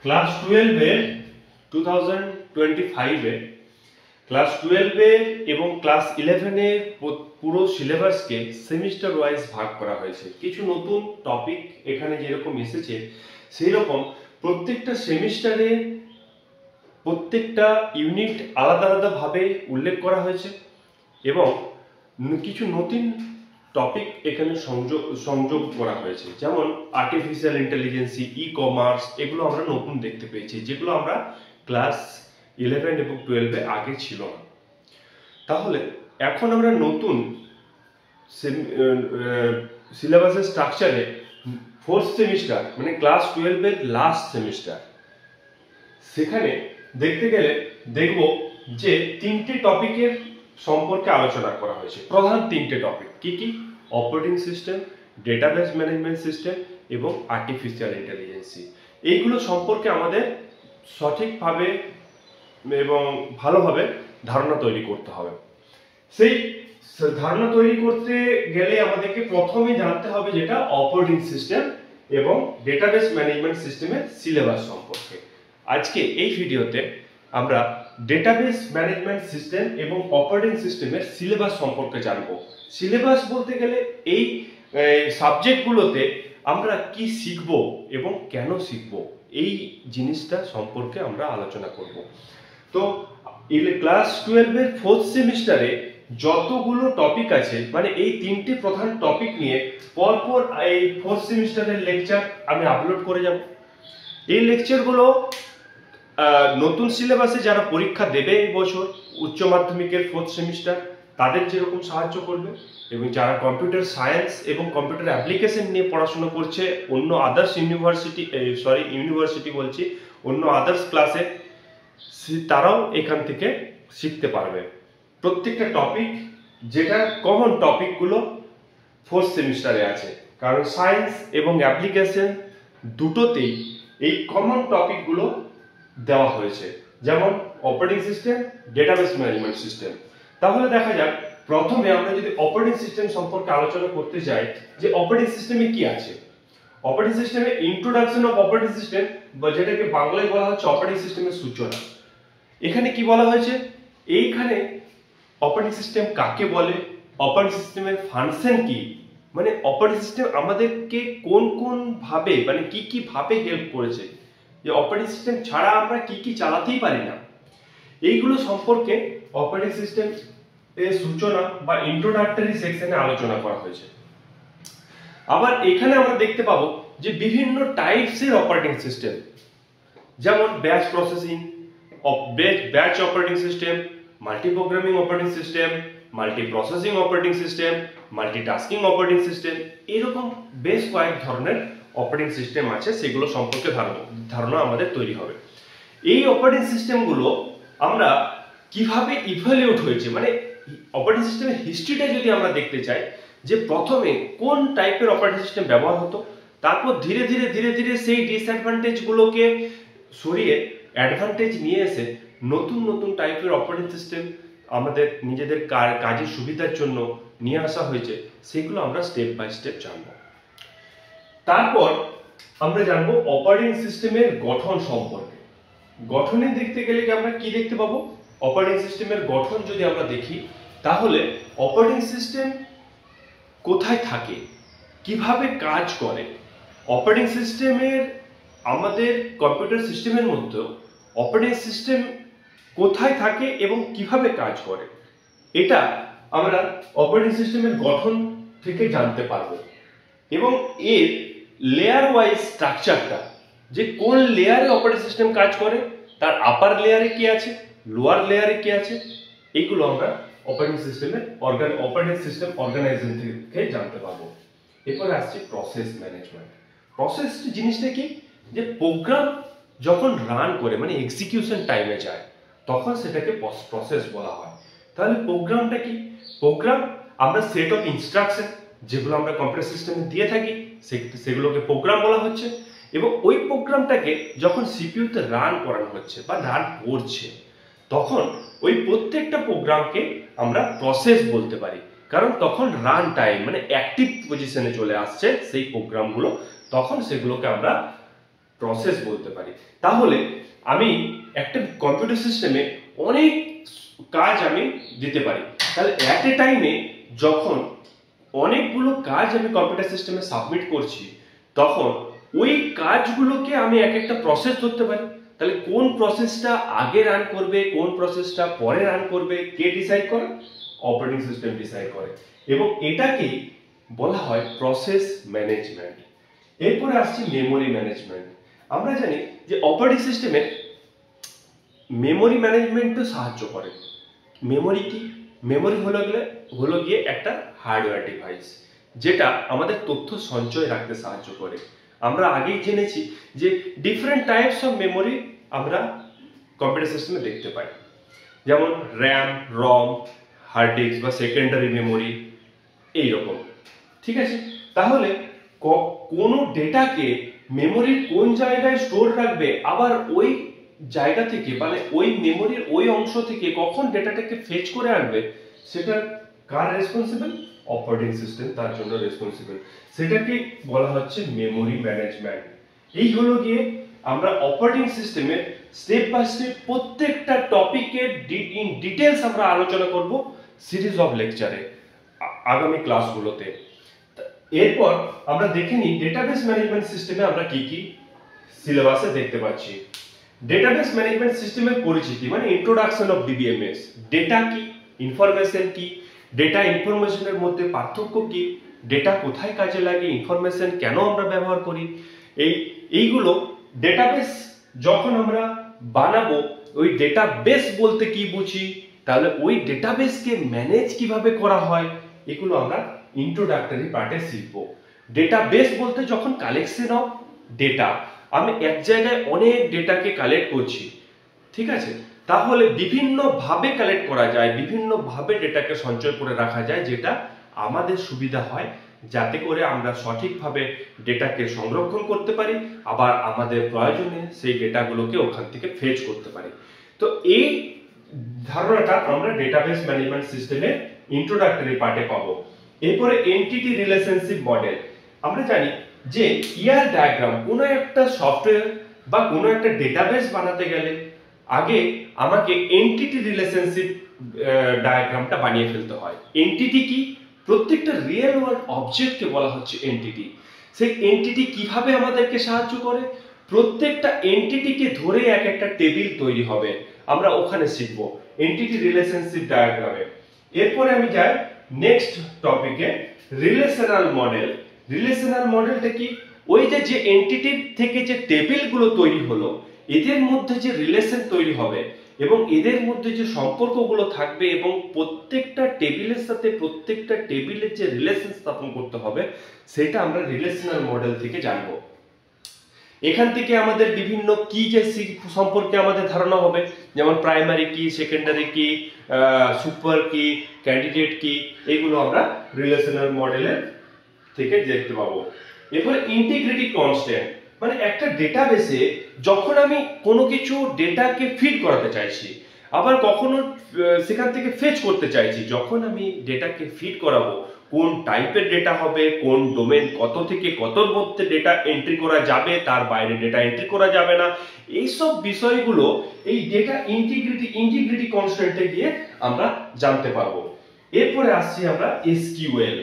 Class 12 এর 2025 এ class 12 এ এবং class 11 এর পুরো সিলেবাসকে সেমিস্টার ওয়াইজ ভাগ করা হয়েছে। কিছু নতুন টপিক এখানে যেরকম এসেছে সেই রকম প্রত্যেকটা সেমিস্টারে প্রত্যেকটা ইউনিট আলাদা আলাদা ভাবে উল্লেখ করা হয়েছে এবং কিছু নতুন টপিক এখানে সংযোগ করা হয়েছে, যেমন আর্টিফিশিয়াল ইন্টেলিজেন্সি, ই কমার্স, এগুলো আমরা নতুন দেখতে পেয়েছি, যেগুলো আমরা ক্লাস 11 এবং 12 আগে ছিল না। তাহলে এখন আমরা নতুন সিলেবাসের স্ট্রাকচারে ফোর্থ সেমিস্টার মানে ক্লাস 12 এর লাস্ট সেমিস্টার, সেখানে দেখতে গেলে দেখব যে তিনটে টপিকের সম্পর্কে আলোচনা করা হয়েছে। প্রধান তিনটে টপিক কি কি? Operating system, database management system এবং আর্টিফিশিয়াল ইন্টেলিজেন্সি। এইগুলো সম্পর্কে আমাদের সঠিকভাবে এবং ভালোভাবে ধারণা তৈরি করতে হবে। সেই ধারণা তৈরি করতে গেলে আমাদেরকে প্রথমে জানতে হবে যেটা অপারেটিং সিস্টেম এবং ডেটাবেস ম্যানেজমেন্ট সিস্টেমের সিলেবাস সম্পর্কে। আজকে এই ভিডিওতে আমরা ডেটাবেস ম্যানেজমেন্ট সিস্টেম এবং অপারেটিং সিস্টেমের সিলেবাস সম্পর্কে জানব। সিলেবাস বলতে গেলে এই সাবজেক্টগুলোতে আমরা কি শিখব এবং কেন শিখব, এই জিনিসটা সম্পর্কে আমরা আলোচনা করব। তো ক্লাস 12 এর ফোর্থ সেমিস্টারে যতগুলো টপিক আছে, মানে এই তিনটি প্রধান টপিক নিয়ে পরপর এই ফোর্থ সেমিস্টারের লেকচার আমি আপলোড করে যাব। এই লেকচারগুলো নতুন সিলেবাসে যারা পরীক্ষা দেবে এই বছর উচ্চ মাধ্যমিকের ফোর্থ সেমিস্টার, তাদের যেরকম সাহায্য করবে, এবং যারা কম্পিউটার সায়েন্স এবং কম্পিউটার অ্যাপ্লিকেশন নিয়ে পড়াশোনা করছে অন্য আদার্স অন্য আদার্স ক্লাসে, তারাও এখান থেকে শিখতে পারবে প্রত্যেকটা টপিক, যেটা কমন টপিকগুলো ফোর্থ সেমিস্টারে আছে। কারণ সায়েন্স এবং অ্যাপ্লিকেশন দুটোতেই এই কমন টপিকগুলো দেওয়া হয়েছে, যেমন operating system, database management system. তাহলে দেখা যাক, প্রথমে আমরা যদি অপারেটিং সিস্টেম সম্পর্কে আলোচনা করতে যাই যে অপারেটিং সিস্টেমে কি আছে। অপারেটিং সিস্টেমে ইন্ট্রোডাকশন অফ অপারেটিং সিস্টেম, বা যেটাকে বাংলায় বলা হচ্ছে অপারেটিং সিস্টেমের সূচনা। এখানে কি বলা হয়েছে? এইখানে অপারেটিং সিস্টেম কাকে বলে, অপারেটিং সিস্টেমের ফাংশন কি, মানে অপারেটিং সিস্টেম আমাদেরকে কোন কোন ভাবে, মানে কি কি ভাবে হেল্প করেছে, যে অপারেটিং সিস্টেম ছাড়া আমরা কি কি চালাতেই পারি না, এইগুলো সম্পর্কে অপারেটিং সিস্টেম এর সূচনা বা ইন্ট্রোডাক্টরি সেকশনে আলোচনা করা হয়েছে। আবার এখানে আমরা দেখতে পাবো যে বিভিন্ন টাইপসের অপারেটিং সিস্টেম, যেমন batch processing, batch operating system, multi programming operating system, multi processing operating system, multitasking operating system, এরকম বেশ কয়েক ধরনের অপারেটিং সিস্টেম আছে, সেগুলো সম্পর্কে ধারণা আমাদের তৈরি হবে। এই অপারেটিং সিস্টেমগুলো আমরা কিভাবে ইভ্যালুয়েট হয়েছে, মানে অপারেটিং সিস্টেমের হিস্ট্রিটা যদি আমরা দেখতে চাই, যে প্রথমে কোন টাইপের অপারেটিং সিস্টেম ব্যবহার হতো, তারপর ধীরে ধীরে ধীরে ধীরে সেই ডিসঅ্যাডভান্টেজগুলোকে সরিয়ে অ্যাডভান্টেজ নিয়ে এসে নতুন নতুন টাইপের অপারেটিং সিস্টেম আমাদের নিজেদের কাজের সুবিধার জন্য নিয়ে আসা হয়েছে, সেগুলো আমরা স্টেপ বাই স্টেপ জানবো। তারপর আমরা জানবো অপারেটিং সিস্টেমের গঠন সম্পর্কে। গঠনে দেখতে গেলে আমরা কি দেখতে পাবো? অপারেটিং সিস্টেমের গঠন যদি আমরা দেখি, তাহলে অপারেটিং সিস্টেম কোথায় থাকে, কিভাবে কাজ করে, অপারেটিং সিস্টেমের আমাদের কম্পিউটার সিস্টেমের মধ্যে অপারেটিং সিস্টেম কোথায় থাকে এবং কিভাবে কাজ করে, এটা আমরা অপারেটিং সিস্টেমের গঠন থেকে জানতে পারবো। এবং এর লেয়ার ওয়াইজ স্ট্রাকচারটা, যে কোন লেয়ারে অপারেটিং সিস্টেম কাজ করে, তার আপার লেয়ারে কি আছে, লোয়ার লেয়ারে কি আছে, এইগুলো আমরা অপারেটিং সিস্টেম অর্গানাইজেশন থেকে জানতে পারবো। এরপরে আসছে প্রসেস ম্যানেজমেন্ট। প্রসেস জিনিসটা কি? যে প্রোগ্রাম যখন রান করে, মানে এক্সিকিউশন টাইমে যায়, তখন সেটাকে প্রসেস বলা হয়। তাহলে প্রোগ্রামটা কি? প্রোগ্রাম আমরা সেট অফ ইনস্ট্রাকশন যেগুলো আমরা কম্পিউটার সিস্টেমে দিয়ে থাকি, সেগুলোকে প্রোগ্রাম বলা হচ্ছে। এবং ওই প্রোগ্রামটাকে যখন সিপিইউতে রান করানো হচ্ছে বা রান করছে, তখন ওই প্রত্যেকটা প্রোগ্রামকে আমরা প্রসেস বলতে পারি, কারণ তখন রান টাইম মানে অ্যাক্টিভ পজিশনে চলে আসছে সেই প্রোগ্রামগুলো, তখন সেগুলোকে আমরা প্রসেস বলতে পারি। তাহলে আমি একটা কম্পিউটার সিস্টেমে অনেক কাজ আমি দিতে পারি। তাহলে অ্যাট এ টাইমে যখন অনেকগুলো কাজ আমি কম্পিউটার সিস্টেমে সাবমিট করছি, তখন ওই কাজগুলোকে আমি এক একটা প্রসেস ধরতে পারি। তাহলে কোন প্রসেসটা আগে রান করবে, কোন প্রসেসটা পরে রান করবে, কে ডিসাইড করে? অপারেটিং সিস্টেম ডিসাইড করে। এবং এটাকেই বলা হয় প্রসেস ম্যানেজমেন্ট। এরপরে আসছে মেমোরি ম্যানেজমেন্ট। আমরা জানি যে অপারেটিং সিস্টেমে মেমোরি ম্যানেজমেন্টও সাহায্য করে। মেমোরি কি? মেমোরি হলো গিয়ে একটা হার্ডওয়্যার ডিভাইস, যেটা আমাদের তথ্য সঞ্চয় রাখতে সাহায্য করে। আমরা আগেই জেনেছি যে ডিফারেন্ট টাইপস অফ মেমোরি আমরা কম্পিউটার সিস্টেমে দেখতে পাই, যেমন র্যাম, রম, হার্ড ডিস্ক বা সেকেন্ডারি মেমোরি, এইরকম। ঠিক আছে, তাহলে কোনো ডেটাকে মেমোরির কোন জায়গায় স্টোর রাখবে, আবার ওই জায়গা থেকে মানে ওই মেমোরির ওই অংশ থেকে কখন ডেটাটাকে ফেচ করে আনবে, সেটা কার রেসপন্সিবল? অপারেটিং সিস্টেম তার জন্য রেসপন্সিবল। সেটাকে বলা হচ্ছে মেমোরি ম্যানেজমেন্ট। এই হলো গিয়ে আমরা অপারেটিং সিস্টেমের স্টেপ বাই স্টেপ প্রত্যেকটা টপিকের ইন ডিটেলস আমরা আলোচনা করব সিরিজ অফ লেকচারে আগামী ক্লাসগুলোতে। এরপর আমরা দেখে নিই ডেটাবেস ম্যানেজমেন্ট সিস্টেমে আমরা কি কি সিলেবাসে দেখতে পাচ্ছি। ডেটাবেস ম্যানেজমেন্ট সিস্টেমের পরিচিতি মানে ইন্ট্রোডাকশন অফ ডিবিএমএস। ডেটা কি, ইনফরমেশন কি, ডেটা ইনফরমেশনের মধ্যে পার্থক্য কি, ডেটা কোথায় কাজে লাগে, ইনফরমেশন কেন আমরা ব্যবহার করি, এইগুলো ডেটাবেস যখন আমরা বানাবো, ওই ডেটাবেস বলতে কি বুঝি, তাহলে ওই ডেটাবেসকে ম্যানেজ কিভাবে করা হয়, এগুলো আমরা ইন্ট্রোডাক্টরি পার্টে শিখবো। ডেটাবেস বলতে যখন কালেকশন অফ ডেটা, আমি এক জায়গায় অনেক ডেটাকে কালেক্ট করছি, ঠিক আছে, তাহলে বিভিন্ন ভাবে কালেক্ট করা যায়, বিভিন্ন ভাবে ডেটাকে সঞ্চয় করে রাখা যায়, যেটা আমাদের সুবিধা হয়, যাতে করে আমরা সঠিকভাবে ডেটাকে সংরক্ষণ করতে পারি, আবার আমাদের প্রয়োজনে সেই ডেটাগুলোকে ওখান থেকে ফেচ করতে পারি। তো এই ধারণাটা আমরা ডেটাবেস ম্যানেজমেন্ট সিস্টেমে ইন্ট্রোডাক্টরি পার্টে পাবো। এরপরে এন্টিটি রিলেশনশিপ মডেল। আমরা জানি যে ইয়ার ডায়াগ্রাম, কোনো একটা সফটওয়্যার বা কোনো একটা ডেটাবেস বানাতে গেলে আগে আমাকে এন্টিটি রিলেশনশিপ ডায়াগ্রামটা বানিয়ে ফেলতে হয়। এন্টিটি কি? প্রত্যেকটা রিয়েল ওয়ার্ল্ড অবজেক্টকে বলা হচ্ছে এন্টিটি। সেই এন্টিটি কিভাবে আমাদেরকে সাহায্য করে? প্রত্যেকটা এন্টিটিকে ধরে এক একটা টেবিল তৈরি হবে, আমরা ওখানে শিখবো এন্টিটি রিলেশনশিপ ডায়াগ্রামে। এরপরে আমি যাই নেক্সট টপিকে, রিলেশনাল মডেল। রিলেশনাল মডেলটা কি? ওই যে এন্টিটির থেকে যে টেবিলগুলো তৈরি হলো, এদের মধ্যে যে রিলেশন তৈরি হবে এবং এদের মধ্যে যে সম্পর্কগুলো থাকবে এবং প্রত্যেকটা টেবিলের সাথে প্রত্যেকটা টেবিলের যে রিলেশন স্থাপন করতে হবে, সেটা আমরা রিলেশনাল মডেল থেকে জানবো। এখান থেকে আমাদের বিভিন্ন কি যে সম্পর্কে আমাদের ধারণা হবে, যেমন প্রাইমারি কি, সেকেন্ডারি কি, সুপার কি, ক্যান্ডিডেট কি, এগুলো আমরা রিলেশনাল মডেলের থেকে দেখতে পাবো। এরপরে ইন্টিগ্রিটি কনস্ট্যান্ট, মানে একটা ডেটাবেসে যখন আমি কোনো কিছু ডেটাকে ফিড করাতে চাইছি, আবার কখনো সেখান থেকে ফেচ করতে চাইছি, যখন আমি ডেটাকে ফিড করাবো, কোন টাইপের ডেটা হবে, কোন ডোমেন কত থেকে কতর মধ্যে ডেটা এন্ট্রি করা যাবে, তার বাইরে ডেটা এন্ট্রি করা যাবে না, এইসব বিষয়গুলো এই ডেটা ইন্টিগ্রিটি কনস্ট্যান্টে গিয়ে আমরা জানতে পারবো। এরপরে আসছি আমরা এসকিউএল।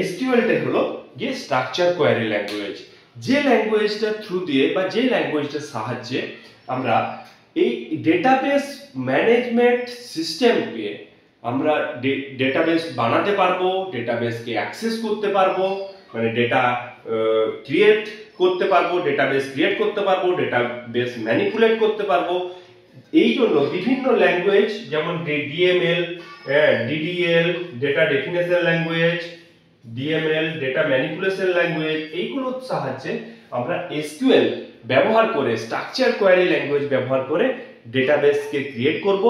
এসকিউএলটা হলো গিয়ে স্ট্রাকচার কোয়ারি ল্যাঙ্গুয়েজ। যে ল্যাঙ্গুয়েজটা থ্রু দিয়ে বা যে ল্যাঙ্গুয়েজটার সাহায্যে আমরা এই ডেটাবেস ম্যানেজমেন্ট সিস্টেমকে আমরা ডেটাবেস বানাতে পারবো, ডেটাবেসকে অ্যাক্সেস করতে পারবো, মানে ডেটা ক্রিয়েট করতে পারবো, ডেটাবেস ক্রিয়েট করতে পারবো, ডেটাবেস ম্যানিপুলেট করতে পারবো। এই জন্য বিভিন্ন ল্যাঙ্গুয়েজ যেমন DML, DDL, data definition language, DML, data manipulation language, এইগুলোর সাহায্যে আমরা এসকিউএল ব্যবহার করে, স্ট্রাকচার কোয়ারি ল্যাঙ্গুয়েজ ব্যবহার করে ডেটাবেসকে ক্রিয়েট করব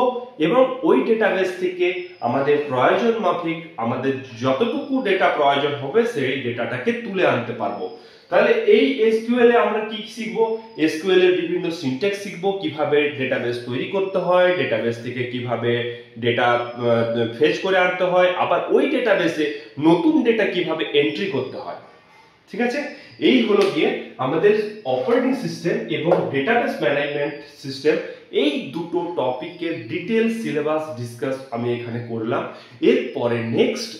এবং ওই ডেটাবেস থেকে আমাদের প্রয়োজন মাফিক আমাদের যতটুকু ডেটা প্রয়োজন হবে সেই ডেটাটাকে তুলে আনতে পারবো। তাহলে এই এসকিউএল এ আমরা কি শিখবো? এসকিউএল এর বিভিন্ন সিনট্যাক্স শিখবো, কিভাবে ডেটাবেস তৈরি করতে হয়, ডেটাবেস থেকে কিভাবে ডেটা ফেচ করে আনতে হয়, আবার ওই ডেটাবেসে নতুন ডেটা কিভাবে এন্ট্রি করতে হয়। ঠিক আছে, এই হলো গিয়ে আমাদের অপারেটিং সিস্টেম এবং ডেটাবেস ম্যানেজমেন্ট সিস্টেম, এই দুটো টপিকের ডিটেল সিলেবাস ডিসকাস আমি এখানে করলাম। এরপরে নেক্সট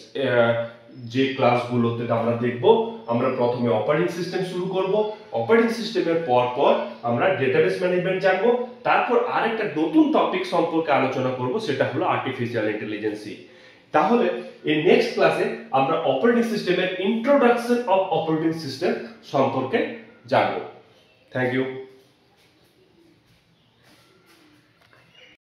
যে ক্লাসগুলোতে আমরা দেখব, আমরা প্রথমে অপারেটিং সিস্টেম শুরু করব, অপারেটিং সিস্টেমের পর আমরা ডেটাবেস ম্যানেজমেন্ট জানবো, তারপর আরেকটা নতুন টপিক সম্পর্কে আলোচনা করব, সেটা হলো আর্টিফিশিয়াল ইন্টেলিজেন্সি। তাহলে এই নেক্সট ক্লাসে আমরা অপারেটিং সিস্টেমের ইন্ট্রোডাকশন অফ অপারেটিং সিস্টেম সম্পর্কে জানবো। Thank you.